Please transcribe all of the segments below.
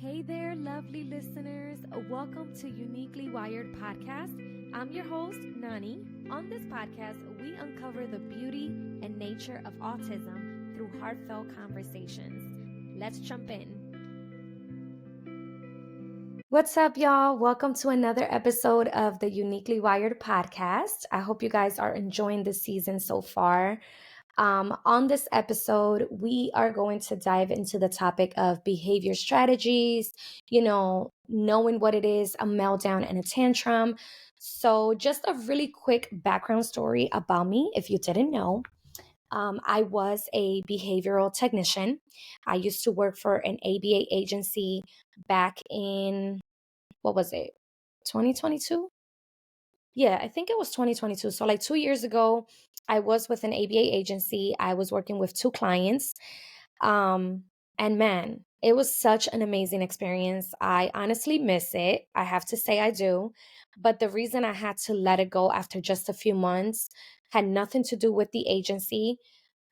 Hey there, lovely listeners. Welcome to Uniquely Wired Podcast. I'm your host, Nani. On this podcast, we uncover the beauty and nature of autism through heartfelt conversations. Let's jump in. What's up, y'all? Welcome to another episode of the Uniquely Wired Podcast. I hope you guys are enjoying this season so far. On this episode, we are going to dive into the topic of behavior strategies, knowing what it is, a meltdown and a tantrum. So, just a really quick background story about me, if you didn't know. I was a behavioral technician. I used to work for an ABA agency back in, what was it, 2022? Yeah, I think it was 2022. So, like 2 years ago, I was with an ABA agency. I was working with two clients. Um, and man, it was such an amazing experience. I honestly miss it. I have to say I do. But the reason I had to let it go after just a few months had nothing to do with the agency,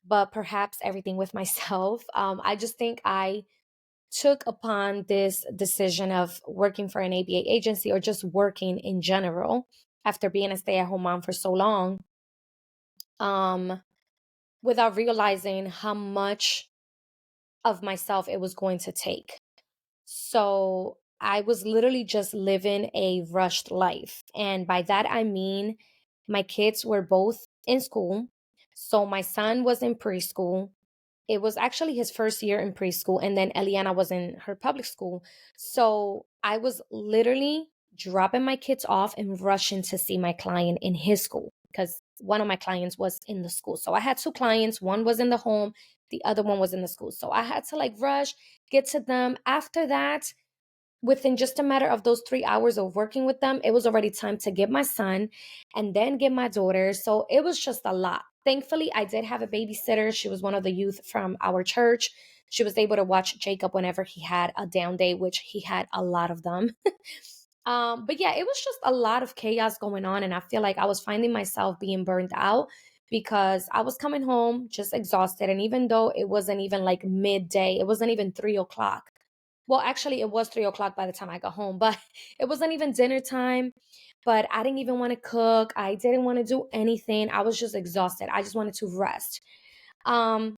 but perhaps everything with myself. I just think I took upon this decision of working for an ABA agency or just working in general after being a stay-at-home mom for so long, um, without realizing how much of myself it was going to take. So I was literally just living a rushed life. And by that, I mean my kids were both in school. So my son was in preschool. It was actually his first year in preschool, and then Eliana was in her public school. So I was literally dropping my kids off and rushing to see my client in his school because one of my clients was in the school. So I had two clients, one was in the home, the other one was in the school. So I had to like rush, get to them. After that, within just a matter of those 3 hours of working with them, it was already time to get my son and then get my daughter. So it was just a lot. Thankfully, I did have a babysitter. She was one of the youth from our church. She was able to watch Jacob whenever he had a down day, which he had a lot of them. But yeah, it was just a lot of chaos going on. And I feel like I was finding myself being burned out because I was coming home just exhausted. And even though it wasn't even like midday, it wasn't even 3 o'clock. Well, actually, it was 3 o'clock by the time I got home, but it wasn't even dinner time. But I didn't even want to cook. I didn't want to do anything. I was just exhausted. I just wanted to rest. Um,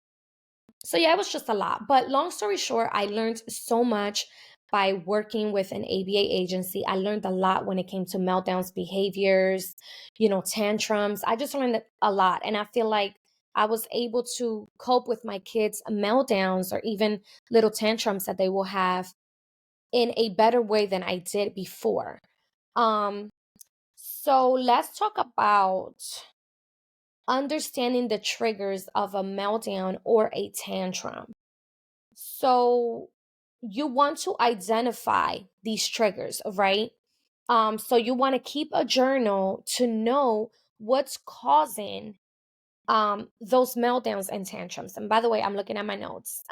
so yeah, it was just a lot. But long story short, I learned so much by working with an ABA agency. I learned a lot when it came to meltdowns, behaviors, tantrums. I just learned a lot. And I feel like I was able to cope with my kids' meltdowns or even little tantrums that they will have in a better way than I did before. Um, so let's talk about understanding the triggers of a meltdown or a tantrum. So you want to identify these triggers, right? So you want to keep a journal to know what's causing those meltdowns and tantrums. And by the way, I'm looking at my notes.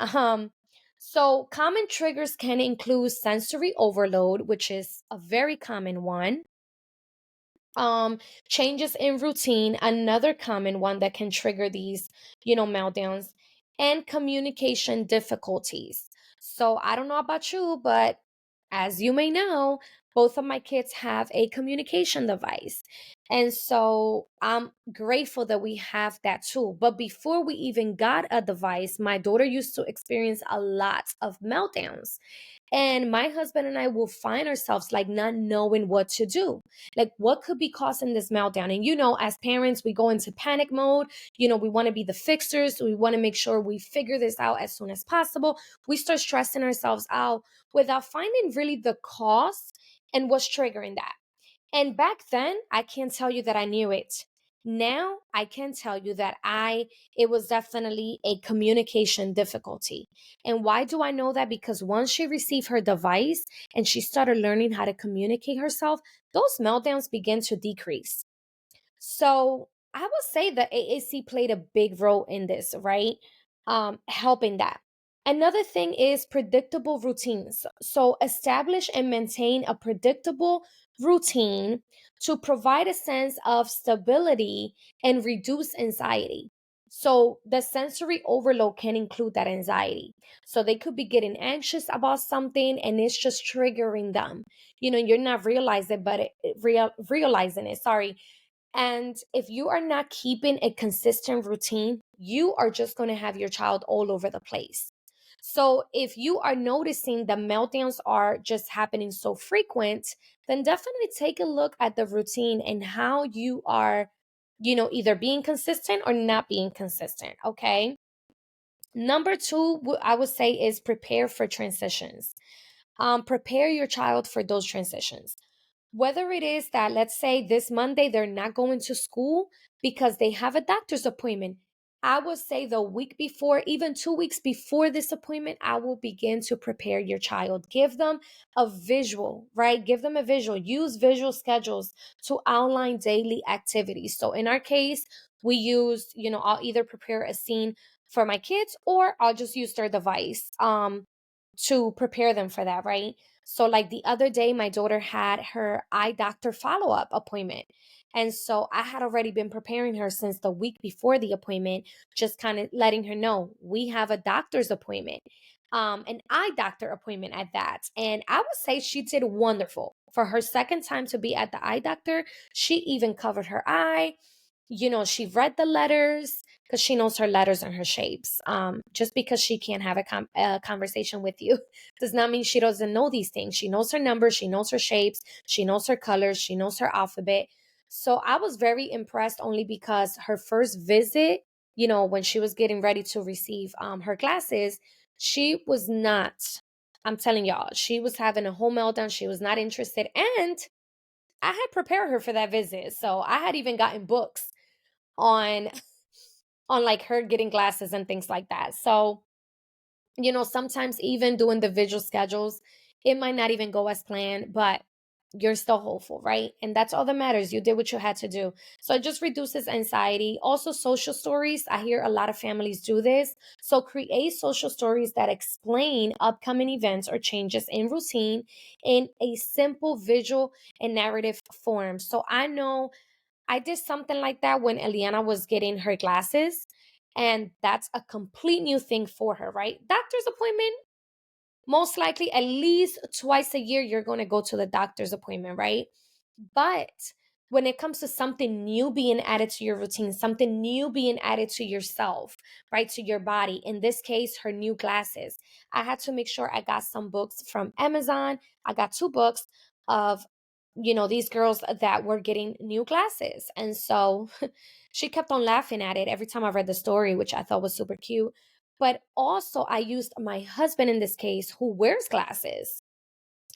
So common triggers can include sensory overload, which is a very common one. um Changes in routine, another common one that can trigger these meltdowns, and communication difficulties. So I don't know about you, but as you may know, both of my kids have a communication device, and so I'm grateful that we have that tool. But before we even got a device, my daughter used to experience a lot of meltdowns, and my husband and I will find ourselves like not knowing what to do. Like, what could be causing this meltdown? And, as parents, we go into panic mode. We want to be the fixers. We want to make sure we figure this out as soon as possible. We start stressing ourselves out without finding really the cause and what's triggering that. And back then, I can't tell you that I knew it. Now, I can tell you that it was definitely a communication difficulty. And why do I know that? Because once she received her device and she started learning how to communicate herself, those meltdowns began to decrease. So I would say that AAC played a big role in this, right? Helping that. Another thing is predictable routines. So establish and maintain a predictable routine to provide a sense of stability and reduce anxiety. So the sensory overload can include that anxiety. So they could be getting anxious about something and it's just triggering them. You're not realizing, but realizing it. Sorry. And if you are not keeping a consistent routine, you are just going to have your child all over the place. So if you are noticing the meltdowns are just happening so frequent, then definitely take a look at the routine and how you are, either being consistent or not being consistent. Okay. Number two, I would say is prepare for transitions. Prepare your child for those transitions. Whether it is that, let's say, this Monday they're not going to school because they have a doctor's appointment, I would say the week before, even 2 weeks before this appointment, I will begin to prepare your child. Give them a visual, right? Give them a visual. Use visual schedules to outline daily activities. So in our case, we use, I'll either prepare a scene for my kids or I'll just use their device to prepare them for that, right? So, like the other day, my daughter had her eye doctor follow up appointment. And so I had already been preparing her since the week before the appointment, just kind of letting her know we have a doctor's appointment, an eye doctor appointment at that. And I would say she did wonderful. For her second time to be at the eye doctor, she even covered her eye. She read the letters because she knows her letters and her shapes. Just because she can't have a conversation with you does not mean she doesn't know these things. She knows her numbers, she knows her shapes, she knows her colors, she knows her alphabet. So I was very impressed only because her first visit, when she was getting ready to receive her glasses, she was not, I'm telling y'all, she was having a whole meltdown. She was not interested. And I had prepared her for that visit. So I had even gotten books on like her getting glasses and things like that. So, sometimes even doing the visual schedules, it might not even go as planned, but you're still hopeful, right? And that's all that matters. You did what you had to do. So it just reduces anxiety. Also, social stories. I hear a lot of families do this. So create social stories that explain upcoming events or changes in routine in a simple visual and narrative form. So I know I did something like that when Eliana was getting her glasses. And that's a complete new thing for her, right? Doctor's appointment, most likely at least twice a year, you're going to go to the doctor's appointment, right? But when it comes to something new being added to your routine, something new being added to yourself, right? To your body, in this case, her new glasses, I had to make sure I got some books from Amazon. I got two books of, these girls that were getting new glasses. And so she kept on laughing at it every time I read the story, which I thought was super cute. But also, I used my husband in this case, who wears glasses.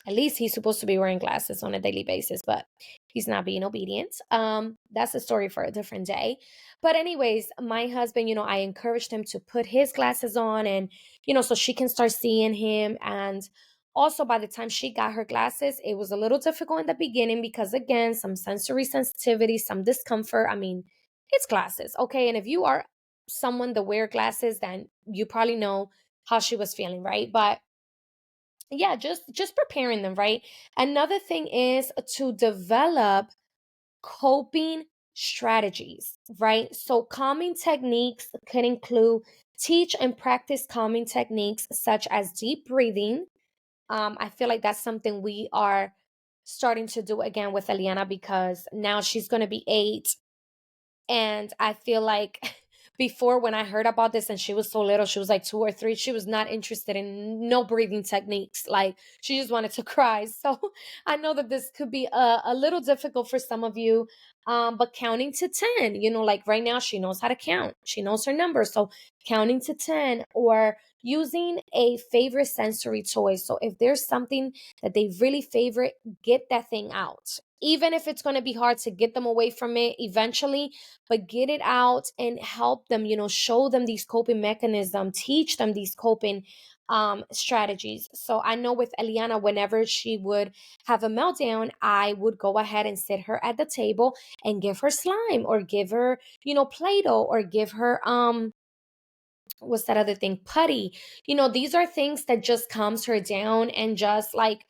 At least he's supposed to be wearing glasses on a daily basis, but he's not being obedient. That's a story for a different day. But anyways, my husband, I encouraged him to put his glasses on and, so she can start seeing him. And also by the time she got her glasses, it was a little difficult in the beginning because again, some sensory sensitivity, some discomfort. I mean, it's glasses, okay? And if you are someone that wear glasses, then you probably know how she was feeling, right? But yeah, just preparing them, right? Another thing is to develop coping strategies, right? So calming techniques could include teach and practice calming techniques such as deep breathing. I feel like that's something we are starting to do again with Eliana because now she's going to be 8. And I feel like before, when I heard about this and she was so little, she was like 2 or 3, she was not interested in no breathing techniques. Like she just wanted to cry. So I know that this could be a little difficult for some of you. But counting to 10, like right now, she knows how to count. She knows her numbers. So counting to 10 or using a favorite sensory toy. So if there's something that they really favorite, get that thing out. Even if it's going to be hard to get them away from it eventually, but get it out and help them, show them these coping mechanisms, teach them these coping strategies. So I know with Eliana, whenever she would have a meltdown, I would go ahead and sit her at the table and give her slime or give her, Play-Doh or give her what's that other thing? Putty. These are things that just calms her down and just like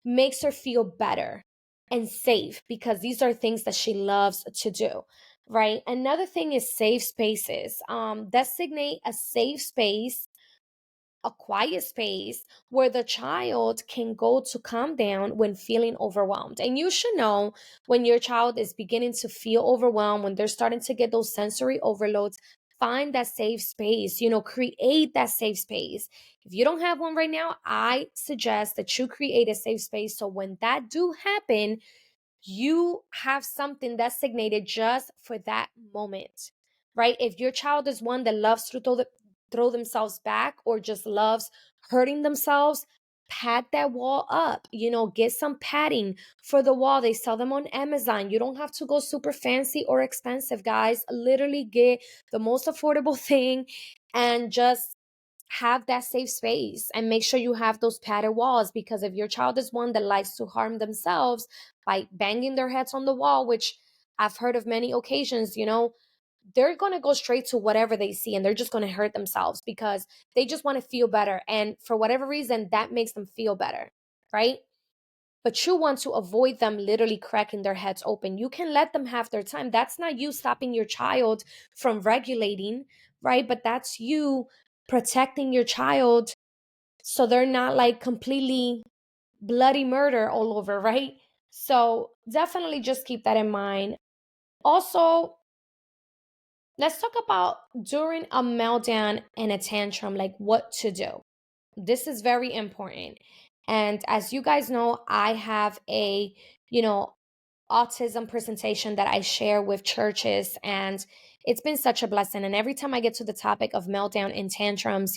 makes her feel better and safe because these are things that she loves to do. right? Another thing is safe spaces. Designate a safe space, a quiet space where the child can go to calm down when feeling overwhelmed. And you should know when your child is beginning to feel overwhelmed, when they're starting to get those sensory overloads, find that safe space, create that safe space. If you don't have one right now, I suggest that you create a safe space so when that do happen, you have something designated just for that moment, right? If your child is one that loves to throw themselves back or just loves hurting themselves, pad that wall up, get some padding for the wall. They sell them on Amazon. You don't have to go super fancy or expensive, guys. Literally get the most affordable thing and just have that safe space and make sure you have those padded walls, because if your child is one that likes to harm themselves by banging their heads on the wall, which I've heard of many occasions, they're going to go straight to whatever they see and they're just going to hurt themselves because they just want to feel better. And for whatever reason, that makes them feel better, right? But you want to avoid them literally cracking their heads open. You can let them have their time. That's not you stopping your child from regulating, right? But that's you protecting your child so they're not like completely bloody murder all over, right? So definitely just keep that in mind. Also, let's talk about during a meltdown and a tantrum, like what to do. This is very important. And as you guys know, I have a, you know, autism presentation that I share with churches, and it's been such a blessing. And every time I get to the topic of meltdown and tantrums,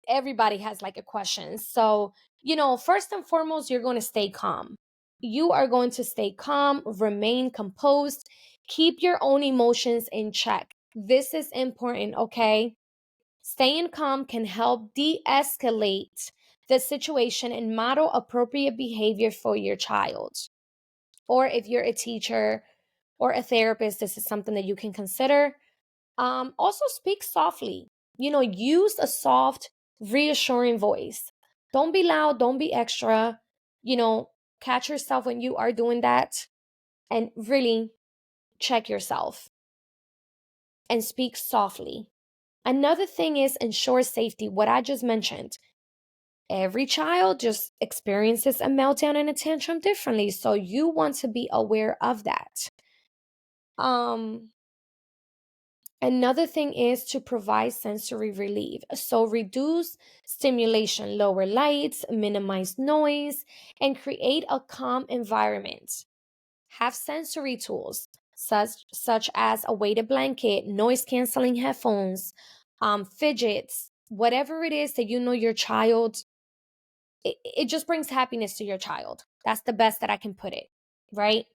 everybody has like a question. So, first and foremost, you're going to stay calm. You are going to stay calm, remain composed, keep your own emotions in check. This is important, okay? Staying calm can help de escalate the situation and model appropriate behavior for your child. Or if you're a teacher or a therapist, this is something that you can consider. Also, speak softly. Use a soft, reassuring voice. Don't be loud, don't be extra. You know, catch yourself when you are doing that and really check yourself and speak softly. Another thing is ensure safety. What I just mentioned. Every child just experiences a meltdown and a tantrum differently. So you want to be aware of that. Um, Another thing is to provide sensory relief. So reduce stimulation, lower lights, minimize noise, and create a calm environment. Have sensory tools such as a weighted blanket, noise canceling headphones, fidgets, whatever it is that your child, it just brings happiness to your child. That's the best that I can put it, right?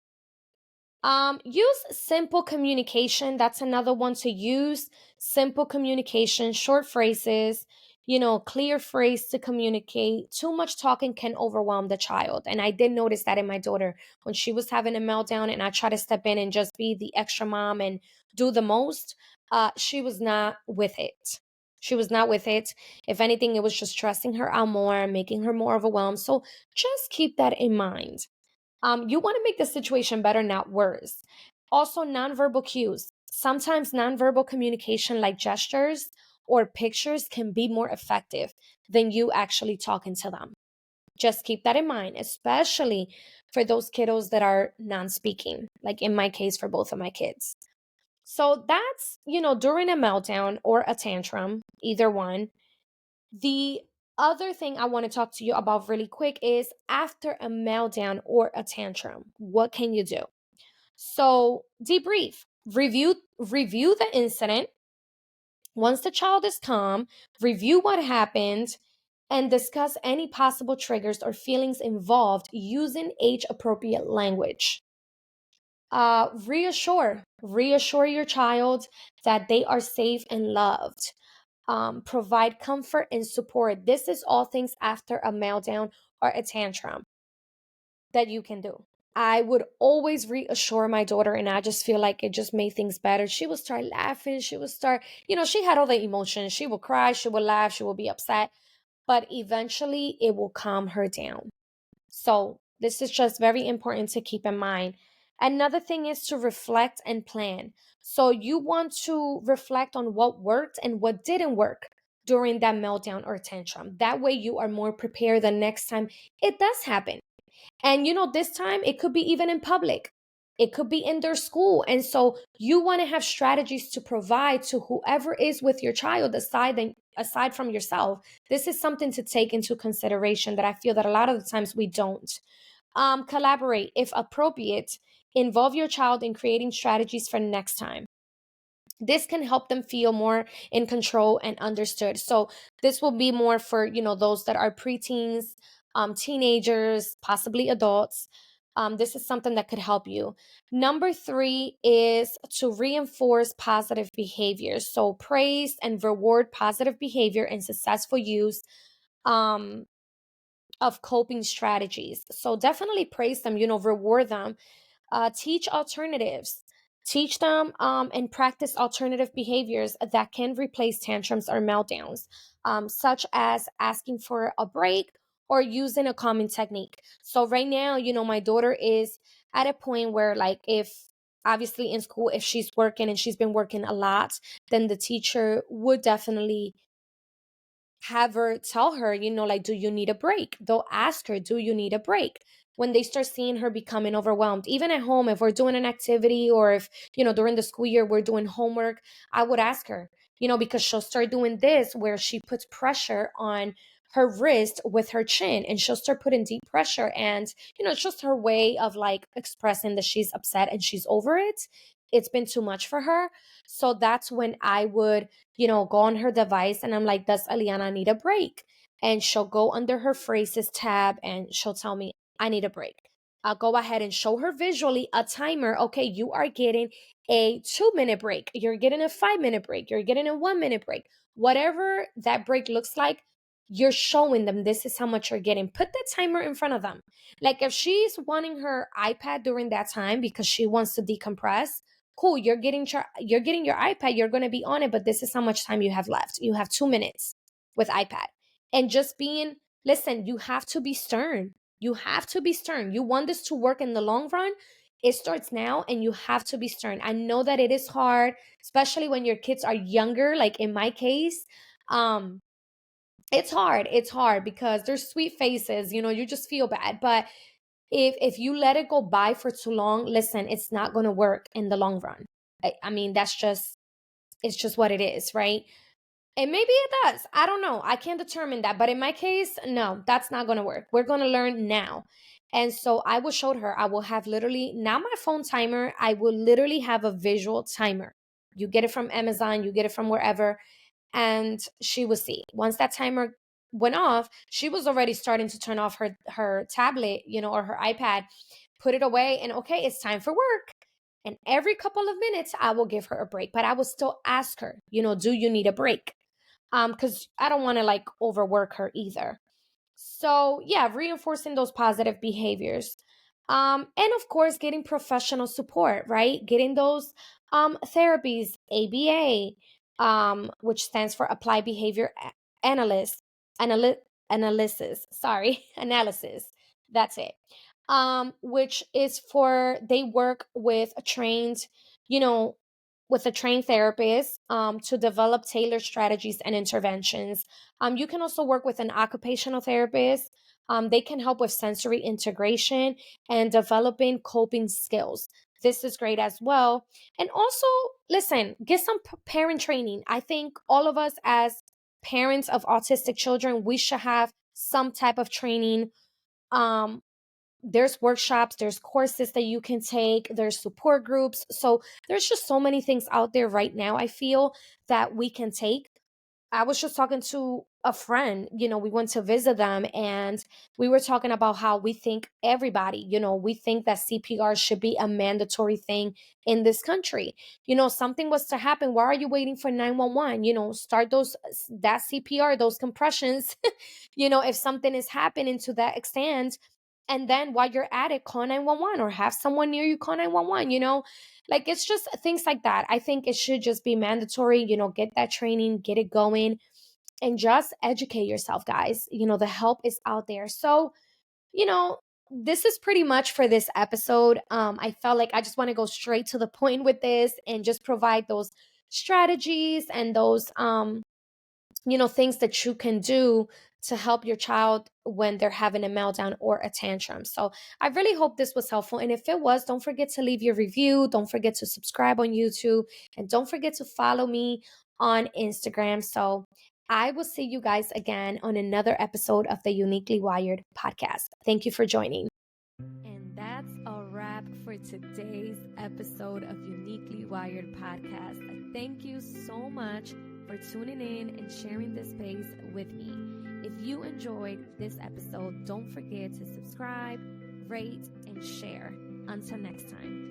Use simple communication. That's another one to use. Simple communication, short phrases, clear phrase to communicate. Too much talking can overwhelm the child. And I did notice that in my daughter when she was having a meltdown and I tried to step in and just be the extra mom and do the most. She was not with it. She was not with it. If anything, it was just stressing her out more, making her more overwhelmed. So just keep that in mind. You want to make the situation better, not worse. Also, nonverbal cues. Sometimes nonverbal communication, like gestures or pictures, can be more effective than you actually talking to them. Just keep that in mind, especially for those kiddos that are non speaking, like in my case, for both of my kids. So that's, during a meltdown or a tantrum, either one. The other thing I want to talk to you about really quick is after a meltdown or a tantrum, what can you do? So, debrief. Review the incident. Once the child is calm, review what happened and discuss any possible triggers or feelings involved using age appropriate language. Reassure your child that they are safe and loved. Provide comfort and support. This is all things after a meltdown or a tantrum that you can do. I would always reassure my daughter, and I just feel like it just made things better. She would start laughing. She would start, she had all the emotions. She would cry, she would laugh, she would be upset, but eventually it will calm her down. So, this is just very important to keep in mind. Another thing is to reflect and plan. So you want to reflect on what worked and what didn't work during that meltdown or tantrum. That way you are more prepared the next time it does happen. And this time it could be even in public. It could be in their school. And so you want to have strategies to provide to whoever is with your child aside from yourself. This is something to take into consideration that I feel that a lot of the times we don't. Collaborate if appropriate. Involve your child in creating strategies for next time. This can help them feel more in control and understood. So this will be more for those that are preteens, teenagers, possibly adults. This is something that could help you. Number 3 is to reinforce positive behaviors. So praise and reward positive behavior and successful use um, of coping strategies. So definitely praise them, reward them. Teach alternatives. Teach them and practice alternative behaviors that can replace tantrums or meltdowns, such as asking for a break or using a calming technique. So right now, my daughter is at a point where, like, if obviously in school, if she's working and she's been working a lot, then the teacher would definitely have her tell her, like, do you need a break? They'll ask her, do you need a break? When they start seeing her becoming overwhelmed, even at home, if we're doing an activity or if, during the school year we're doing homework, I would ask her, because she'll start doing this where she puts pressure on her wrist with her chin and she'll start putting deep pressure. And, it's just her way of like expressing that she's upset and she's over it. It's been too much for her. So that's when I would go on her device and I'm like, does Aliana need a break? And she'll go under her phrases tab and she'll tell me, I need a break. I'll go ahead and show her visually a timer. Okay, you are getting a 2-minute break. You're getting a 5-minute break. You're getting a 1-minute break. Whatever that break looks like, you're showing them this is how much you're getting. Put the timer in front of them. Like if she's wanting her iPad during that time because she wants to decompress, cool, you're getting your iPad, you're going to be on it, but this is how much time you have left. You have 2 minutes with iPad. And just being, listen, you have to be stern. You have to be stern. You want this to work in the long run, it starts now and you have to be stern. I know that it is hard, especially when your kids are younger, like in my case. It's hard. It's hard because there's sweet faces, you just feel bad. But if you let it go by for too long, listen, it's not going to work in the long run. I mean, it's just what it is, right? And maybe it does. I don't know. I can't determine that. But in my case, no, that's not going to work. We're going to learn now. And so I will show her, I will have literally, not my phone timer, I will literally have a visual timer. You get it from Amazon, you get it from wherever, and she would see. Once that timer went off, she was already starting to turn off her tablet, or her iPad, put it away, and okay, it's time for work. And every couple of minutes, I will give her a break, but I will still ask her, do you need a break? Because I don't want to like overwork her either. So, yeah, reinforcing those positive behaviors. And of course, getting professional support, right? Getting those therapies, ABA, which stands for Applied Behavior Analyst, Analy- Analysis, sorry, Analysis. That's it. Which is for, they work with a trained, you know, with a trained therapist to develop tailored strategies and interventions. You can also work with an occupational therapist. They can help with sensory integration and developing coping skills. This is great as well. And also, listen, get some parent training. I think all of us as parents of autistic children, we should have some type of training. Um, there's workshops, there's courses that you can take, there's support groups. So there's just so many things out there right now, I feel, that we can take. I was just talking to a friend, we went to visit them and we were talking about how we think everybody, we think that CPR should be a mandatory thing in this country. Something was to happen. Why are you waiting for 911? Start that CPR, those compressions, if something is happening to that extent. And then while you're at it, call 911 or have someone near you call 911, like it's just things like that. I think it should just be mandatory, get that training, get it going, and just educate yourself, guys. The help is out there. So, you know, this is pretty much for this episode. I felt like I just want to go straight to the point with this and just provide those strategies and those things that you can do to help your child when they're having a meltdown or a tantrum. So I really hope this was helpful. And if it was, don't forget to leave your review. Don't forget to subscribe on YouTube. And don't forget to follow me on Instagram. So I will see you guys again on another episode of the Uniquely Wired podcast. Thank you for joining. And that's a wrap for today's episode of Uniquely Wired podcast. Thank you so much for tuning in and sharing this space with me. If you enjoyed this episode, don't forget to subscribe, rate, and share. Until next time.